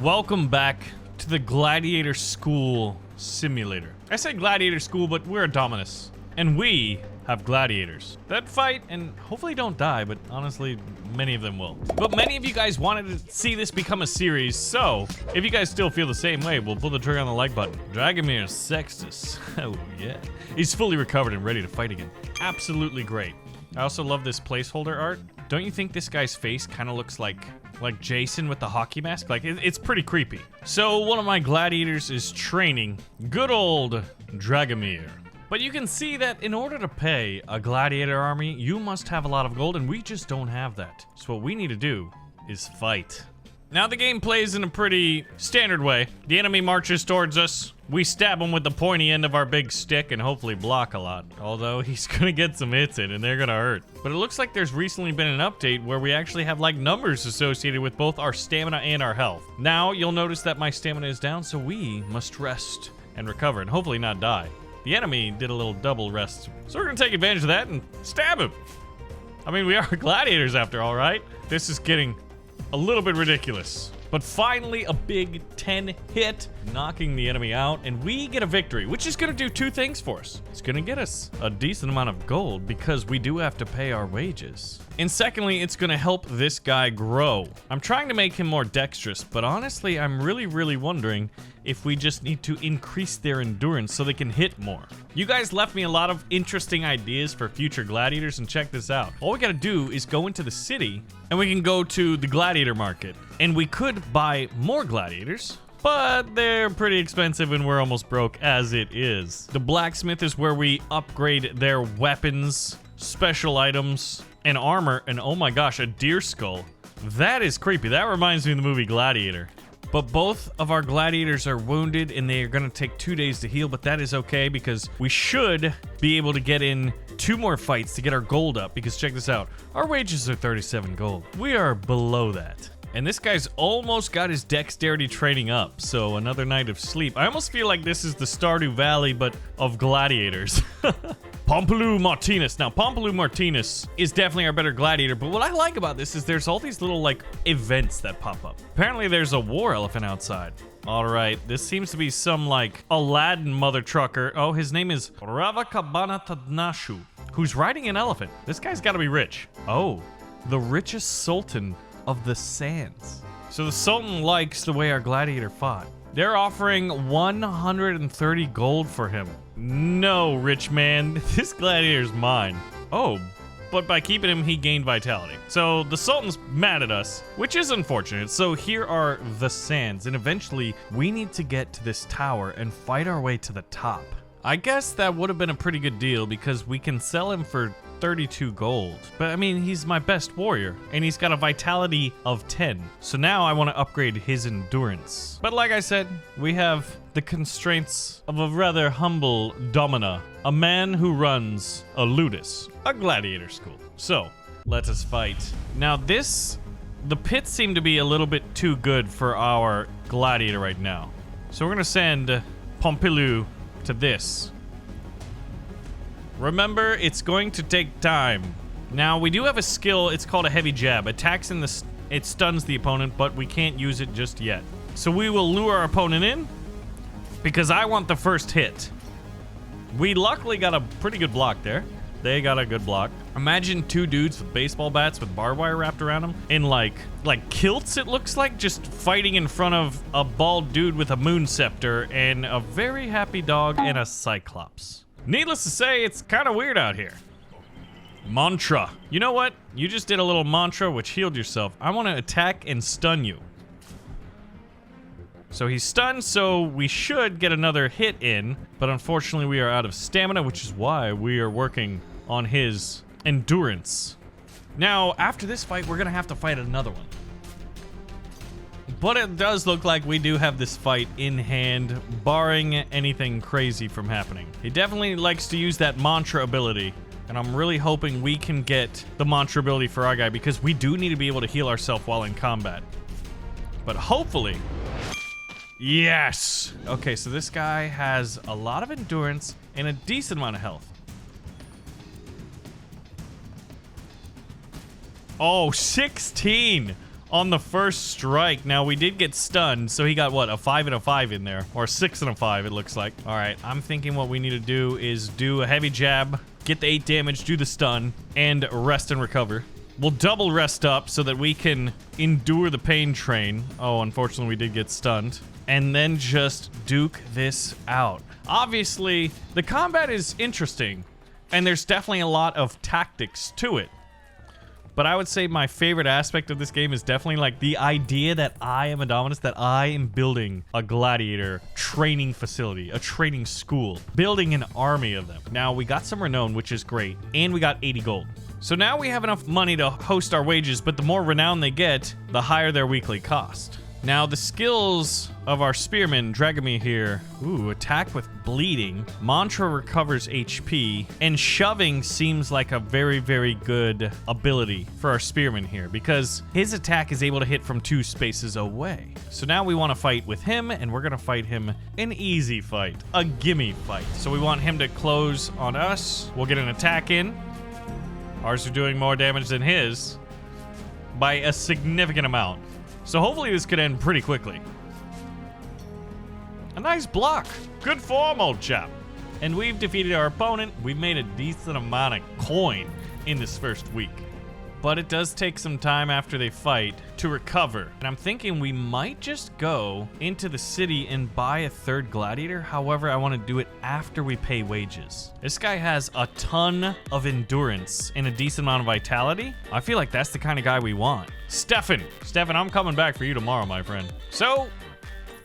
Welcome back to the Gladiator School Simulator. I say Gladiator School, but we're a Dominus. And we have gladiators that fight and hopefully don't die, but honestly, many of them will. But many of you guys wanted to see this become a series, so if you guys still feel the same way, we'll pull the trigger on the like button. Dragomir Sextus. Oh yeah. He's fully recovered and ready to fight again. Absolutely great. I also love this placeholder art. Don't you think this guy's face kind of looks like Jason with the hockey mask? Like, it's pretty creepy. So one of my gladiators is training good old Dragomir. But you can see that in order to pay a gladiator army, you must have a lot of gold, and we just don't have that. So what we need to do is fight. Now the game plays in a pretty standard way. The enemy marches towards us. We stab him with the pointy end of our big stick and hopefully block a lot. Although he's gonna get some hits in and they're gonna hurt. But it looks like there's recently been an update where we actually have like numbers associated with both our stamina and our health. Now you'll notice that my stamina is down, so we must rest and recover and hopefully not die. The enemy did a little double rest, so we're gonna take advantage of that and stab him. I mean, we are gladiators after all, right? This is getting a little bit ridiculous. But finally, a big 10 hit, knocking the enemy out, and we get a victory, which is gonna do two things for us. It's gonna get us a decent amount of gold because we do have to pay our wages. And secondly, it's gonna help this guy grow. I'm trying to make him more dexterous, but honestly, I'm really wondering if we just need to increase their endurance so they can hit more. You guys left me a lot of interesting ideas for future gladiators, and check this out. All we gotta do is go into the city, and we can go to the gladiator market, and we could buy more gladiators, but they're pretty expensive and we're almost broke as it is. The blacksmith is where we upgrade their weapons, special items, and armor, and oh my gosh, a deer skull. That is creepy. That reminds me of the movie Gladiator. But both of our gladiators are wounded and they are gonna take 2 days to heal, but that is okay because we should be able to get in 2 more fights to get our gold up, because check this out. Our wages are 37 gold. We are below that. And this guy's almost got his dexterity training up, so another night of sleep. I almost feel like this is the Stardew Valley, but of gladiators. Pompolou Martinez. Now, Pompolou Martinez is definitely our better gladiator, but what I like about this is there's all these little, like, events that pop up. Apparently, there's a war elephant outside. All right, this seems to be some, like, Aladdin mother trucker. Oh, his name is Ravakabana Tadnashu, who's riding an elephant. This guy's gotta be rich. Oh, the richest sultan of the sands. So the Sultan likes the way our gladiator fought. They're offering 130 gold for him. No, rich man, this gladiator's mine. Oh, but by keeping him, he gained vitality. So the Sultan's mad at us, which is unfortunate. So here are the sands, and eventually we need to get to this tower and fight our way to the top. I guess that would have been a pretty good deal because we can sell him for 32 gold. But I mean, he's my best warrior and he's got a vitality of 10. So now I want to upgrade his endurance. But like I said, we have the constraints of a rather humble domina, a man who runs a ludus, a gladiator school. So let us fight. Now the pits seem to be a little bit too good for our gladiator right now. So we're gonna send Pompilou to this. Remember, it's going to take time. Now, we do have a skill, it's called a heavy jab. Attacks in the, it stuns the opponent, but we can't use it just yet. So we will lure our opponent in, because I want the first hit. We luckily got a pretty good block there. They got a good block. Imagine 2 dudes with baseball bats with barbed wire wrapped around them in like kilts, it looks like, just fighting in front of a bald dude with a moon scepter and a very happy dog and a cyclops. Needless to say, it's kind of weird out here. Mantra. You know what? You just did a little mantra which healed yourself. I want to attack and stun you. So he's stunned, so we should get another hit in, but unfortunately we are out of stamina, which is why we are working on his endurance. Now, after this fight, we're gonna have to fight another one. But it does look like we do have this fight in hand, barring anything crazy from happening. He definitely likes to use that mantra ability, and I'm really hoping we can get the mantra ability for our guy, because we do need to be able to heal ourselves while in combat. But hopefully... Yes! Okay, so this guy has a lot of endurance and a decent amount of health. Oh, 16! on the first strike. Now, we did get stunned, so he got, what, a 5 and a 5 in there. Or a 6 and a 5, it looks like. All right, I'm thinking what we need to do is do a heavy jab, get the 8 damage, do the stun, and rest and recover. We'll double rest up so that we can endure the pain train. Oh, unfortunately, we did get stunned. And then just duke this out. Obviously, the combat is interesting, and there's definitely a lot of tactics to it. But I would say my favorite aspect of this game is definitely like the idea that I am Adominus, that I am building a gladiator training facility, a training school, building an army of them. Now, we got some renown, which is great, and we got 80 gold. So now we have enough money to host our wages, but the more renown they get, the higher their weekly cost. Now, the skills of our spearman, Dragomir here, attack with bleeding, mantra recovers HP, and shoving seems like a very, very good ability for our spearman here, because his attack is able to hit from 2 spaces away. So now we want to fight with him, and we're going to fight him an easy fight, a gimme fight. So we want him to close on us. We'll get an attack in. Ours are doing more damage than his by a significant amount. So hopefully this could end pretty quickly. A nice block. Good form, old chap. And we've defeated our opponent. We've made a decent amount of coin in this first week. But it does take some time after they fight to recover. And I'm thinking we might just go into the city and buy a 3rd gladiator. However, I want to do it after we pay wages. This guy has a ton of endurance and a decent amount of vitality. I feel like that's the kind of guy we want. Stefan, I'm coming back for you tomorrow, my friend. So,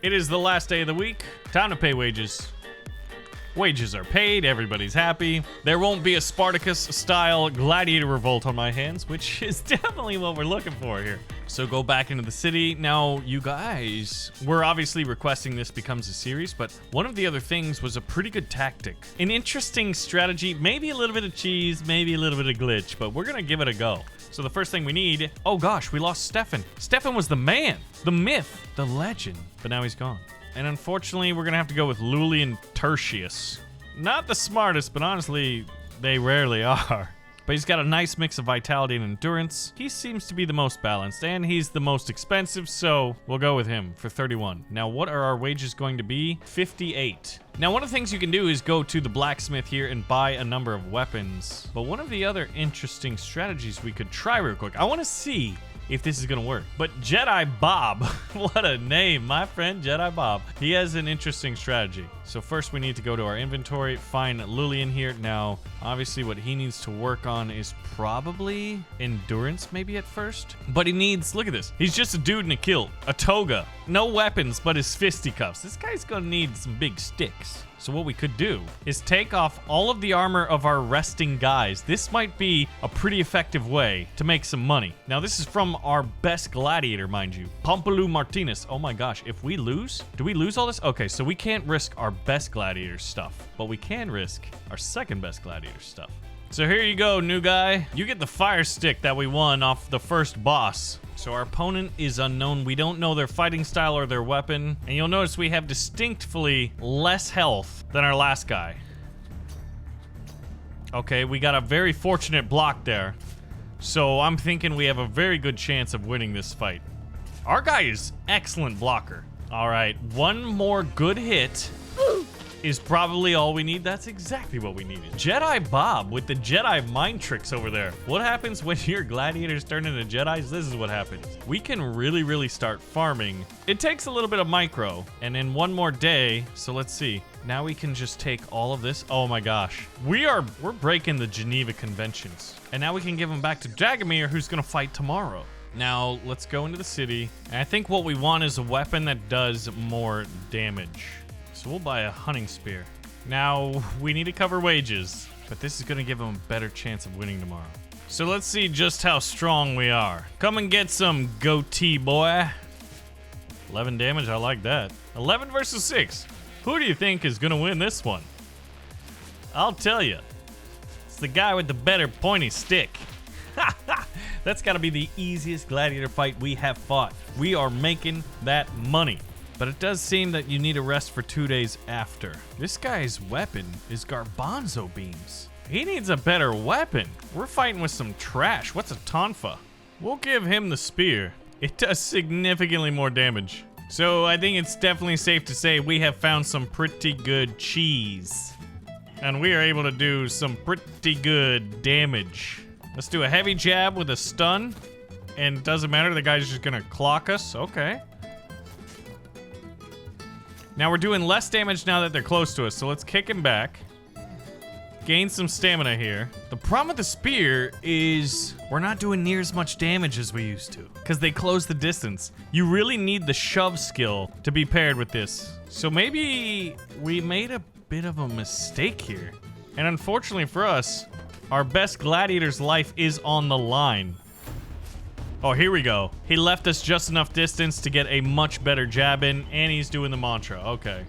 it is the last day of the week. Time to pay wages. Wages are paid, everybody's happy. There won't be a Spartacus-style gladiator revolt on my hands, which is definitely what we're looking for here. So go back into the city. Now, you guys, we're obviously requesting this becomes a series, but one of the other things was a pretty good tactic. An interesting strategy, maybe a little bit of cheese, maybe a little bit of glitch, but we're gonna give it a go. So the first thing we need, oh gosh, we lost Stefan. Stefan was the man, the myth, the legend, but now he's gone. And unfortunately, we're gonna have to go with Lulian Tertius. Not the smartest, but honestly, they rarely are. But he's got a nice mix of vitality and endurance. He seems to be the most balanced, and he's the most expensive, so we'll go with him for 31. Now, what are our wages going to be? 58. Now, one of the things you can do is go to the blacksmith here and buy a number of weapons. But one of the other interesting strategies we could try real quick, I want to see if this is gonna work. But Jedi Bob, what a name, my friend Jedi Bob. He has an interesting strategy. So first we need to go to our inventory, find Lulian here. Now, obviously what he needs to work on is probably endurance maybe at first. But he needs, look at this. He's just a dude in a kilt, a toga, no weapons but his fisticuffs. This guy's gonna need some big sticks. So what we could do is take off all of the armor of our resting guys. This might be a pretty effective way to make some money. Now, this is from our best gladiator, mind you, Pompolou Martinez. Oh my gosh, if we lose, do we lose all this? Okay, so we can't risk our best gladiator stuff, but we can risk our second best gladiator stuff. So here you go, new guy. You get the fire stick that we won off the first boss. So our opponent is unknown. We don't know their fighting style or their weapon. And you'll notice we have distinctly less health than our last guy. Okay, we got a very fortunate block there. So I'm thinking we have a very good chance of winning this fight. Our guy is excellent blocker. All right, one more good hit is probably all we need. That's exactly what we needed. Jedi Bob with the Jedi mind tricks over there. What happens when your gladiators turn into Jedis? This is what happens. We can really start farming. It takes a little bit of micro, and in one more day, so let's see. Now we can just take all of this. Oh my gosh. We're breaking the Geneva Conventions. And now we can give them back to Dragomir, who's gonna fight tomorrow. Now, let's go into the city. And I think what we want is a weapon that does more damage. So we'll buy a hunting spear. Now, we need to cover wages, but this is gonna give them a better chance of winning tomorrow. So let's see just how strong we are. Come and get some goatee, boy. 11 damage, I like that. 11 versus 6. Who do you think is gonna win this one? I'll tell you. It's the guy with the better pointy stick. That's gotta be the easiest gladiator fight we have fought. We are making that money. But it does seem that you need a rest for 2 days after. This guy's weapon is garbanzo beans. He needs a better weapon. We're fighting with some trash. What's a tonfa? We'll give him the spear. It does significantly more damage. So I think it's definitely safe to say we have found some pretty good cheese. And we are able to do some pretty good damage. Let's do a heavy jab with a stun. And doesn't matter, the guy's just gonna clock us. Okay. Now we're doing less damage now that they're close to us, so let's kick him back. Gain some stamina here. The problem with the spear is we're not doing near as much damage as we used to because they close the distance. You really need the shove skill to be paired with this. So maybe we made a bit of a mistake here. And unfortunately for us, our best gladiator's life is on the line. Oh, here we go. He left us just enough distance to get a much better jab in, and he's doing the mantra. Okay.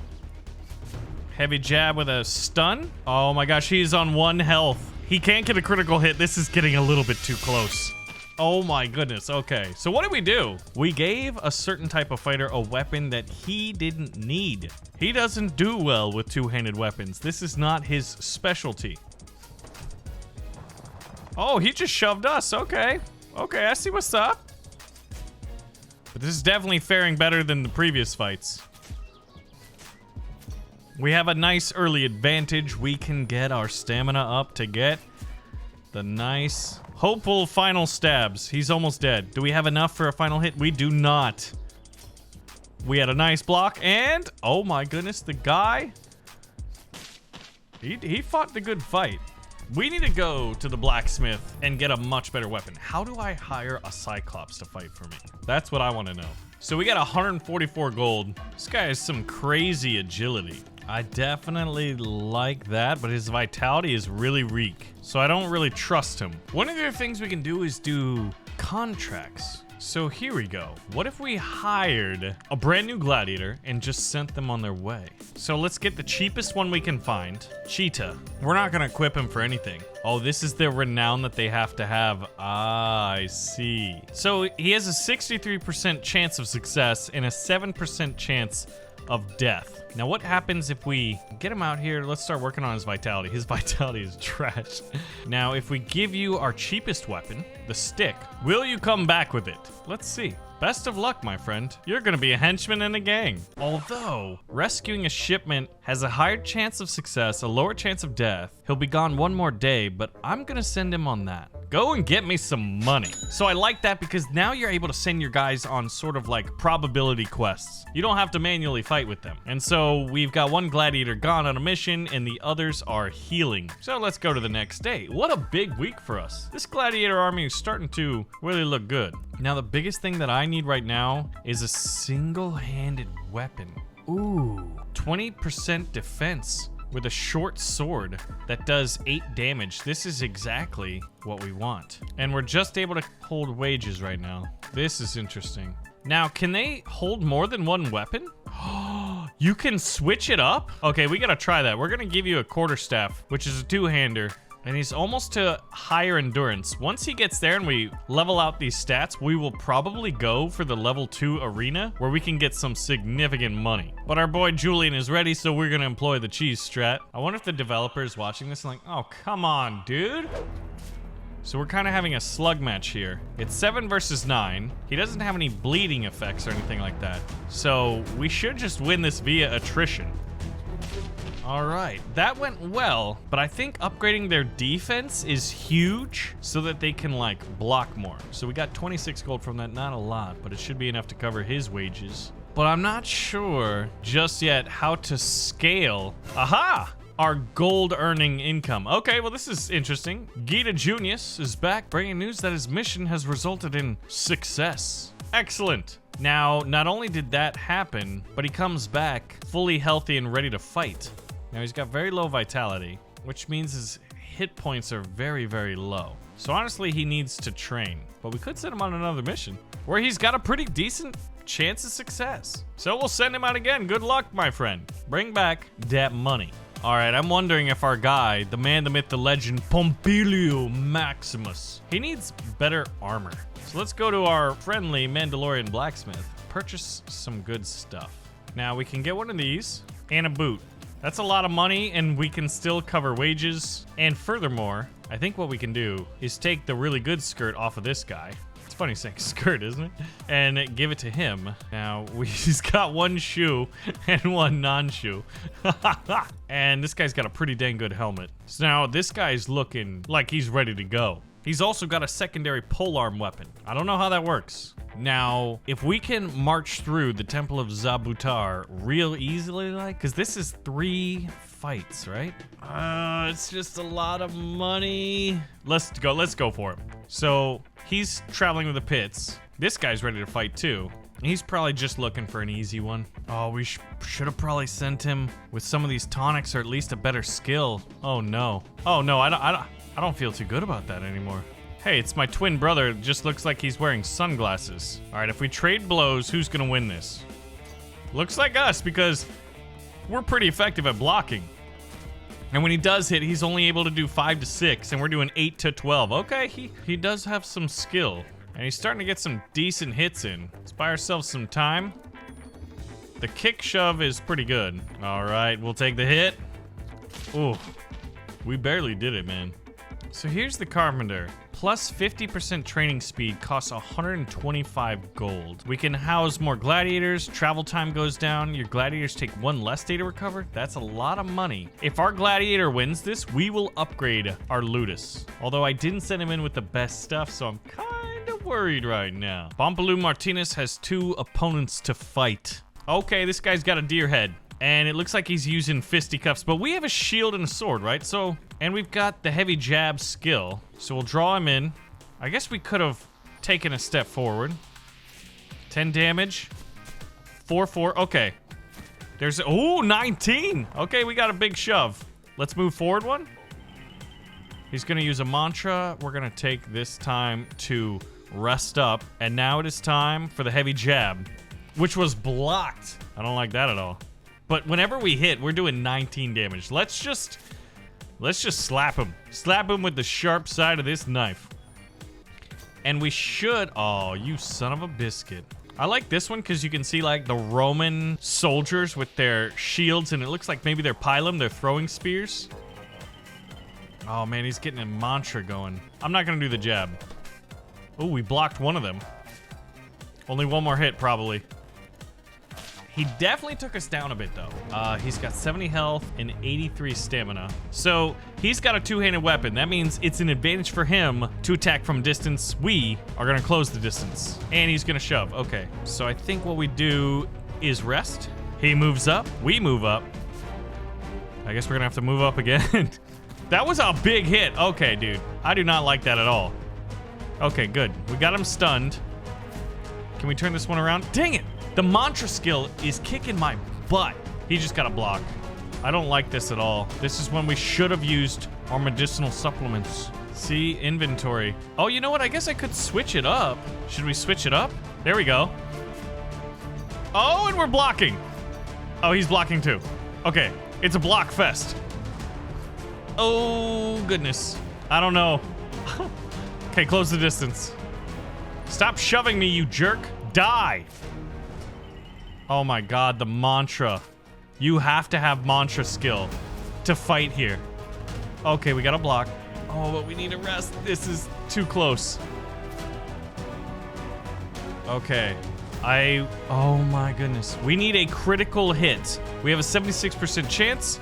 Heavy jab with a stun. Oh my gosh, he's on 1 health. He can't get a critical hit. This is getting a little bit too close. Oh my goodness. Okay, so what did we do? We gave a certain type of fighter a weapon that he didn't need. He doesn't do well with two-handed weapons. This is not his specialty. Oh, he just shoved us. Okay. Okay, I see what's up. But this is definitely faring better than the previous fights. We have a nice early advantage. We can get our stamina up to get the nice, hopeful final stabs. He's almost dead. Do we have enough for a final hit? We do not. We had a nice block, and oh my goodness, the guy, he fought the good fight. We need to go to the blacksmith and get a much better weapon. How do I hire a Cyclops to fight for me? That's what I want to know. So we got 144 gold. This guy has some crazy agility. I definitely like that, but his vitality is really weak. So I don't really trust him. One of the other things we can do is do contracts. So here we go. What if we hired a brand new gladiator and just sent them on their way? So let's get the cheapest one we can find. Cheetah. We're not gonna equip him for anything. Oh, this is the renown that they have to have. Ah, I see. So he has a 63% chance of success and a 7% chance of death. Now what happens if we get him out here? Let's start working on his vitality. His vitality is trash. Now if we give you our cheapest weapon, the stick, will you come back with it? Let's see. Best of luck, my friend. You're gonna be a henchman in a gang. Although, rescuing a shipment has a higher chance of success, a lower chance of death. He'll be gone one more day, but I'm gonna send him on that. Go and get me some money. So I like that because now you're able to send your guys on sort of like probability quests. You don't have to manually fight with them. And so we've got one gladiator gone on a mission and the others are healing. So let's go to the next day. What a big week for us. This gladiator army is starting to really look good. Now the biggest thing that I need right now is a single-handed weapon. Ooh, 20% defense with a short sword that does 8 damage. This is exactly what we want. And we're just able to hold wages right now. This is interesting. Now, can they hold more than one weapon? You can switch it up? Okay, we gotta try that. We're gonna give you a quarterstaff, which is a two-hander. And he's almost to higher endurance. Once he gets there and we level out these stats, we will probably go for the level 2 arena where we can get some significant money. But our boy Julian is ready, so we're gonna employ the cheese strat. I wonder if the developer is watching this and like, oh, come on, dude. So we're kind of having a slug match here. It's 7 versus 9. He doesn't have any bleeding effects or anything like that. So we should just win this via attrition. All right, that went well, but I think upgrading their defense is huge so that they can like block more. So we got 26 gold from that, not a lot, but it should be enough to cover his wages. But I'm not sure just yet how to scale. Aha! Our gold earning income. Okay, well this is interesting. Gita Junius is back bringing news that his mission has resulted in success. Excellent. Now, not only did that happen, but he comes back fully healthy and ready to fight. Now he's got very low vitality, which means his hit points are very, very low. So honestly, he needs to train, but we could send him on another mission where he's got a pretty decent chance of success. So we'll send him out again. Good luck, my friend. Bring back that money. All right, I'm wondering if our guy, the man, the myth, the legend, Pompilio Maximus, he needs better armor. So let's go to our friendly Mandalorian blacksmith, purchase some good stuff. Now we can get one of these and a boot. That's a lot of money and we can still cover wages. And furthermore, I think what we can do is take the really good skirt off of this guy. It's funny saying skirt, isn't it? And give it to him. Now, he's got one shoe and one non-shoe. And this guy's got a pretty dang good helmet. So now this guy's looking like he's ready to go. He's also got a secondary polearm weapon. I don't know how that works. Now, if we can march through the Temple of Zabutar real easily, like, because this is 3 fights, right? It's just a lot of money. Let's go for it. So he's traveling with the pits. This guy's ready to fight too. He's probably just looking for an easy one. Oh, we should have probably sent him with some of these tonics or at least a better skill. Oh no. Oh no, I don't feel too good about that anymore. Hey, it's my twin brother. Just looks like he's wearing sunglasses. All right, if we trade blows, who's gonna win this? Looks like us, because we're pretty effective at blocking. And when he does hit, he's only able to do 5 to 6, and we're doing 8 to 12. Okay, he does have some skill. And he's starting to get some decent hits in. Let's buy ourselves some time. The kick shove is pretty good. All right, we'll take the hit. Ooh, we barely did it, man. So here's the Carpenter. Plus 50% training speed costs 125 gold. We can house more gladiators, travel time goes down, your gladiators take 1 less day to recover. That's a lot of money. If our gladiator wins this, we will upgrade our Ludus. Although I didn't send him in with the best stuff, so I'm kind of worried right now. Pompalou Martinez has 2 opponents to fight. Okay, this guy's got a deer head. And it looks like he's using fisticuffs, but we have a shield and a sword, right? So, and we've got the heavy jab skill. So we'll draw him in. I guess we could have taken a step forward. 10 damage. 4-4. Okay. There's, ooh, 19. Okay, we got a big shove. Let's move forward one. He's gonna use a mantra. We're gonna take this time to rest up. And now it is time for the heavy jab, which was blocked. I don't like that at all. But whenever we hit, we're doing 19 damage. Let's just slap him. Slap him with the sharp side of this knife. And we should, oh, you son of a biscuit. I like this one because you can see like the Roman soldiers with their shields, and it looks like maybe they're pilum, they're throwing spears. Oh man, he's getting a mantra going. I'm not gonna do the jab. Oh, we blocked one of them. Only one more hit, probably. He definitely took us down a bit, though. He's got 70 health and 83 stamina. So he's got a 2-handed weapon. That means it's an advantage for him to attack from distance. We are going to close the distance. And he's going to shove. Okay, so I think what we do is rest. He moves up. We move up. I guess we're going to have to move up again. That was a big hit. Okay, dude. I do not like that at all. Okay, good. We got him stunned. Can we turn this one around? Dang it! The mantra skill is kicking my butt. He just got a block. I don't like this at all. This is when we should have used our medicinal supplements. See, inventory. Oh, you know what? I guess I could switch it up. Should we switch it up? There we go. Oh, and we're blocking. Oh, he's blocking too. Okay, it's a block fest. Oh, goodness. I don't know. Okay, close the distance. Stop shoving me, you jerk. Die. Oh my god, the mantra. You have to have mantra skill to fight here. Okay, we got a block. Oh, but we need a rest. This is too close. Okay. Oh my goodness. We need a critical hit. We have a 76% chance.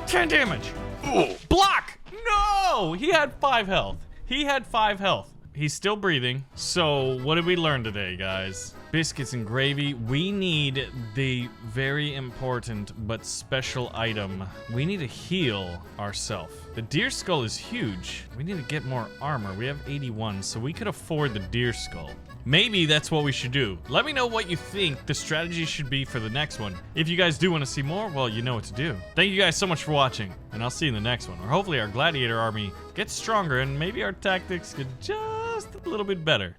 10 damage. Ooh. Block! No! He had 5 health. He had 5 health. He's still breathing. So what did we learn today, guys? Biscuits and gravy. We need the very important but special item. We need to heal ourselves. The deer skull is huge. We need to get more armor. We have 81, so we could afford the deer skull. Maybe that's what we should do. Let me know what you think the strategy should be for the next one. If you guys do want to see more, well, you know what to do. Thank you guys so much for watching, and I'll see you in the next one, where hopefully our gladiator army gets stronger and maybe our tactics get just a little bit better.